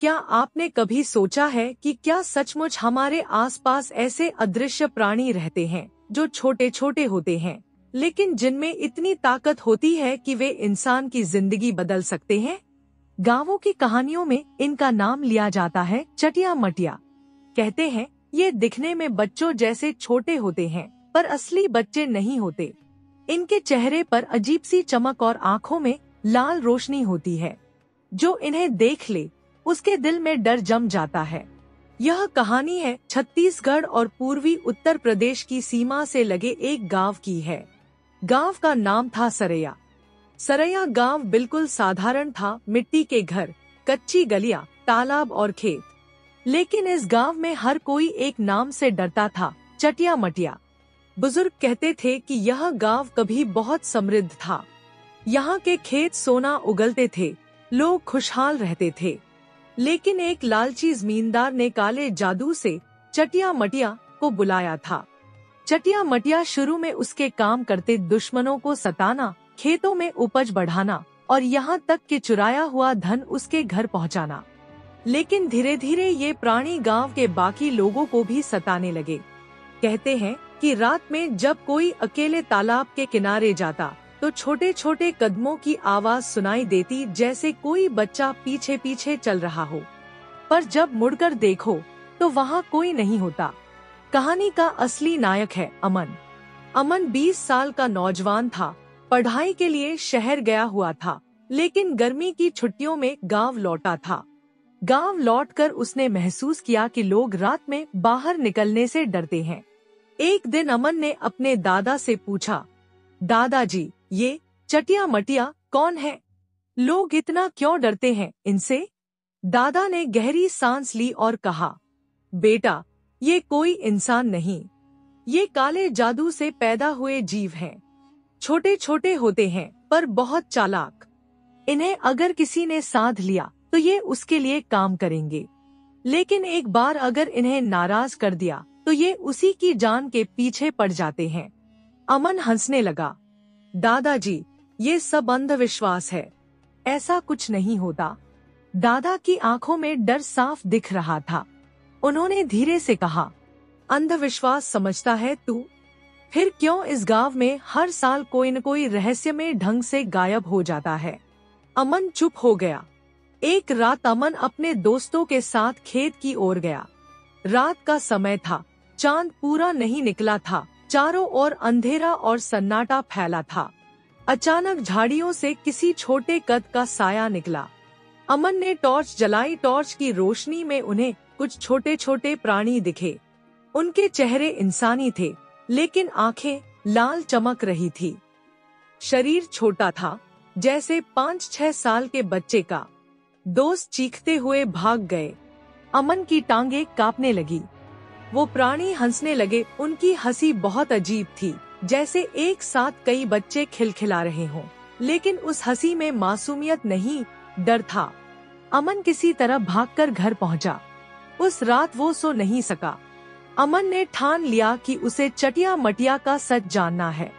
क्या आपने कभी सोचा है कि क्या सचमुच हमारे आसपास ऐसे अदृश्य प्राणी रहते हैं जो छोटे छोटे होते हैं, लेकिन जिनमें इतनी ताकत होती है कि वे इंसान की जिंदगी बदल सकते हैं? गांवों की कहानियों में इनका नाम लिया जाता है चटिया मटिया। कहते हैं ये दिखने में बच्चों जैसे छोटे होते हैं, पर असली बच्चे नहीं होते। इनके चेहरे पर अजीब सी चमक और आँखों में लाल रोशनी होती है। जो इन्हें देख ले उसके दिल में डर जम जाता है। यह कहानी है छत्तीसगढ़ और पूर्वी उत्तर प्रदेश की सीमा से लगे एक गांव की है। गांव का नाम था सरैया। सरैया गांव बिल्कुल साधारण था, मिट्टी के घर, कच्ची गलियां, तालाब और खेत। लेकिन इस गांव में हर कोई एक नाम से डरता था, चटिया मटिया। बुजुर्ग कहते थे कि यह गांव कभी बहुत समृद्ध था। यहाँ के खेत सोना उगलते थे, लोग खुशहाल रहते थे। लेकिन एक लालची जमींदार ने काले जादू से चटिया मटिया को बुलाया था। चटिया मटिया शुरू में उसके काम करते दुश्मनों को सताना, खेतों में उपज बढ़ाना और यहाँ तक कि चुराया हुआ धन उसके घर पहुँचाना। लेकिन धीरे धीरे ये प्राणी गांव के बाकी लोगों को भी सताने लगे। कहते हैं कि रात में जब कोई अकेले तालाब के किनारे जाता तो छोटे छोटे कदमों की आवाज सुनाई देती, जैसे कोई बच्चा पीछे पीछे चल रहा हो। पर जब मुड़कर देखो तो वहाँ कोई नहीं होता। कहानी का असली नायक है अमन। अमन 20 साल का नौजवान था, पढ़ाई के लिए शहर गया हुआ था, लेकिन गर्मी की छुट्टियों में गांव लौटा था। गांव लौटकर उसने महसूस किया कि लोग रात में बाहर निकलने से डरते हैं। एक दिन अमन ने अपने दादा से पूछा, दादाजी, ये चटिया मटिया कौन है? लोग इतना क्यों डरते हैं इनसे? दादा ने गहरी सांस ली और कहा, बेटा, ये कोई इंसान नहीं, ये काले जादू से पैदा हुए जीव हैं। छोटे छोटे होते हैं पर बहुत चालाक। इन्हें अगर किसी ने साध लिया तो ये उसके लिए काम करेंगे, लेकिन एक बार अगर इन्हें नाराज कर दिया तो ये उसी की जान के पीछे पड़ जाते हैं। अमन हंसने लगा, दादाजी, ये सब अंधविश्वास है, ऐसा कुछ नहीं होता। दादा की आंखों में डर साफ दिख रहा था। उन्होंने धीरे से कहा, अंधविश्वास समझता है तू? फिर क्यों इस गांव में हर साल कोई न कोई रहस्यमय ढंग से गायब हो जाता है? अमन चुप हो गया। एक रात अमन अपने दोस्तों के साथ खेत की ओर गया। रात का समय था, चांद पूरा नहीं निकला था, चारों ओर अंधेरा और सन्नाटा फैला था। अचानक झाड़ियों से किसी छोटे कद का साया निकला। अमन ने टॉर्च जलाई। टॉर्च की रोशनी में उन्हें कुछ छोटे छोटे प्राणी दिखे। उनके चेहरे इंसानी थे, लेकिन आंखें लाल चमक रही थी। शरीर छोटा था, जैसे 5-6 साल के बच्चे का। दोस्त चीखते हुए भाग गए। अमन की टांगें कांपने लगी। वो प्राणी हंसने लगे। उनकी हंसी बहुत अजीब थी, जैसे एक साथ कई बच्चे खिलखिला रहे हों, लेकिन उस हंसी में मासूमियत नहीं, डर था। अमन किसी तरह भागकर घर पहुंचा। उस रात वो सो नहीं सका। अमन ने ठान लिया कि उसे चटिया मटिया का सच जानना है।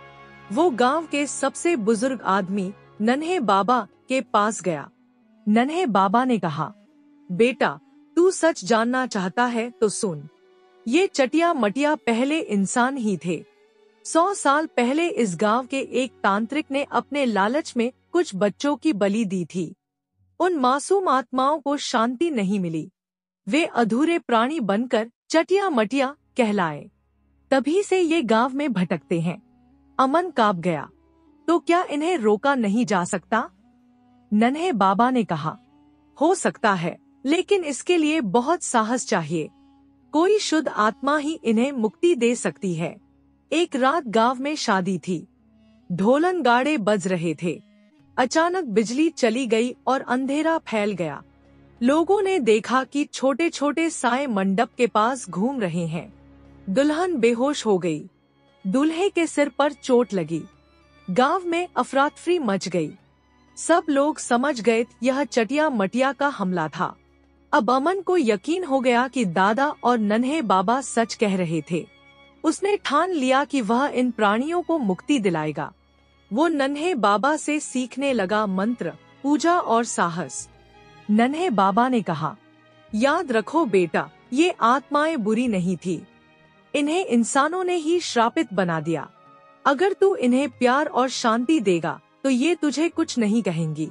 वो गांव के सबसे बुजुर्ग आदमी नन्हे बाबा के पास गया। नन्हे बाबा ने कहा, बेटा, तू सच जानना चाहता है तो सुन। ये चटिया मटिया पहले इंसान ही थे। 100 साल पहले इस गांव के एक तांत्रिक ने अपने लालच में कुछ बच्चों की बलि दी थी। उन मासूम आत्माओं को शांति नहीं मिली। वे अधूरे प्राणी बनकर चटिया मटिया कहलाए। तभी से ये गांव में भटकते हैं। अमन कांप गया। तो क्या इन्हें रोका नहीं जा सकता? नन्हे बाबा ने कहा, हो सकता है, लेकिन इसके लिए बहुत साहस चाहिए। कोई शुद्ध आत्मा ही इन्हें मुक्ति दे सकती है। एक रात गांव में शादी थी। ढोलन गाड़े बज रहे थे। अचानक बिजली चली गई और अंधेरा फैल गया। लोगों ने देखा कि छोटे छोटे साए मंडप के पास घूम रहे हैं। दुल्हन बेहोश हो गई। दूल्हे के सिर पर चोट लगी। गांव में अफरातफरी मच गई। सब लोग समझ गए यह चटिया मटिया का हमला था। अब अमन को यकीन हो गया कि दादा और नन्हे बाबा सच कह रहे थे। उसने ठान लिया कि वह इन प्राणियों को मुक्ति दिलाएगा। वो नन्हे बाबा से सीखने लगा मंत्र, पूजा और साहस। नन्हे बाबा ने कहा, याद रखो बेटा, ये आत्माएं बुरी नहीं थी, इन्हें इंसानों ने ही श्रापित बना दिया। अगर तू इन्हें प्यार और शांति देगा तो ये तुझे कुछ नहीं कहेंगी।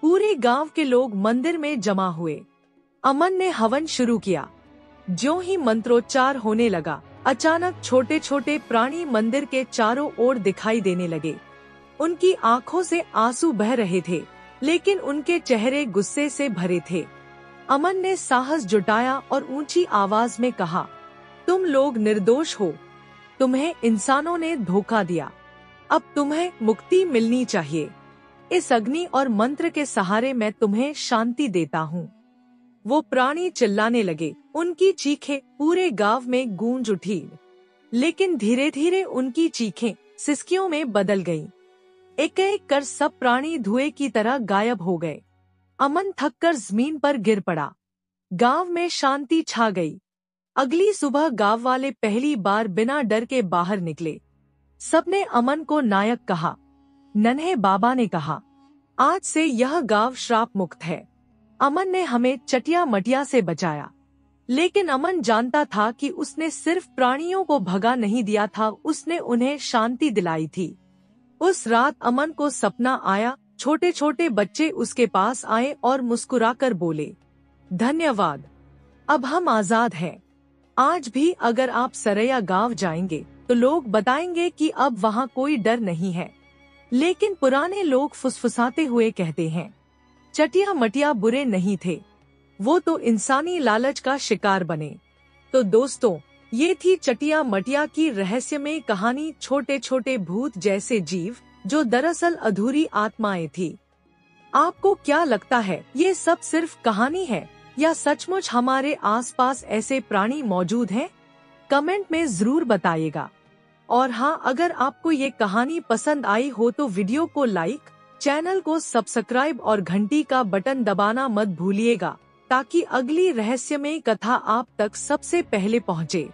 पूरे गांव के लोग मंदिर में जमा हुए। अमन ने हवन शुरू किया। ज्यों ही मंत्रोच्चार होने लगा, अचानक छोटे छोटे प्राणी मंदिर के चारों ओर दिखाई देने लगे। उनकी आंखों से आंसू बह रहे थे, लेकिन उनके चेहरे गुस्से से भरे थे। अमन ने साहस जुटाया और ऊंची आवाज में कहा, तुम लोग निर्दोष हो, तुम्हें इंसानों ने धोखा दिया, अब तुम्हें मुक्ति मिलनी चाहिए। इस अग्नि और मंत्र के सहारे मैं तुम्हें शांति देता हूँ। वो प्राणी चिल्लाने लगे, उनकी चीखें पूरे गांव में गूंज उठी। लेकिन धीरे धीरे उनकी चीखें सिसकियों में बदल गईं। एक एक कर सब प्राणी धुएं की तरह गायब हो गए। अमन थककर जमीन पर गिर पड़ा। गांव में शांति छा गई। अगली सुबह गांव वाले पहली बार बिना डर के बाहर निकले। सबने अमन को नायक कहा। नन्हे बाबा ने कहा, आज से यह गांव श्राप मुक्त है। अमन ने हमें चटिया मटिया से बचाया। लेकिन अमन जानता था कि उसने सिर्फ प्राणियों को भगा नहीं दिया था, उसने उन्हें शांति दिलाई थी। उस रात अमन को सपना आया। छोटे छोटे बच्चे उसके पास आए और मुस्कुराकर बोले, धन्यवाद, अब हम आजाद हैं। आज भी अगर आप सरैया गांव जाएंगे तो लोग बताएंगे कि अब वहाँ कोई डर नहीं है। लेकिन पुराने लोग फुसफुसाते हुए कहते हैं, चटिया मटिया बुरे नहीं थे, वो तो इंसानी लालच का शिकार बने। तो दोस्तों, ये थी चटिया मटिया की रहस्यमय कहानी। छोटे छोटे भूत जैसे जीव जो दरअसल अधूरी आत्माएं थी। आपको क्या लगता है, ये सब सिर्फ कहानी है या सचमुच हमारे आसपास ऐसे प्राणी मौजूद हैं? कमेंट में जरूर बताइएगा। और हाँ, अगर आपको ये कहानी पसंद आई हो तो वीडियो को लाइक, चैनल को सब्सक्राइब और घंटी का बटन दबाना मत भूलिएगा, ताकि अगली रहस्यमय कथा आप तक सबसे पहले पहुँचे।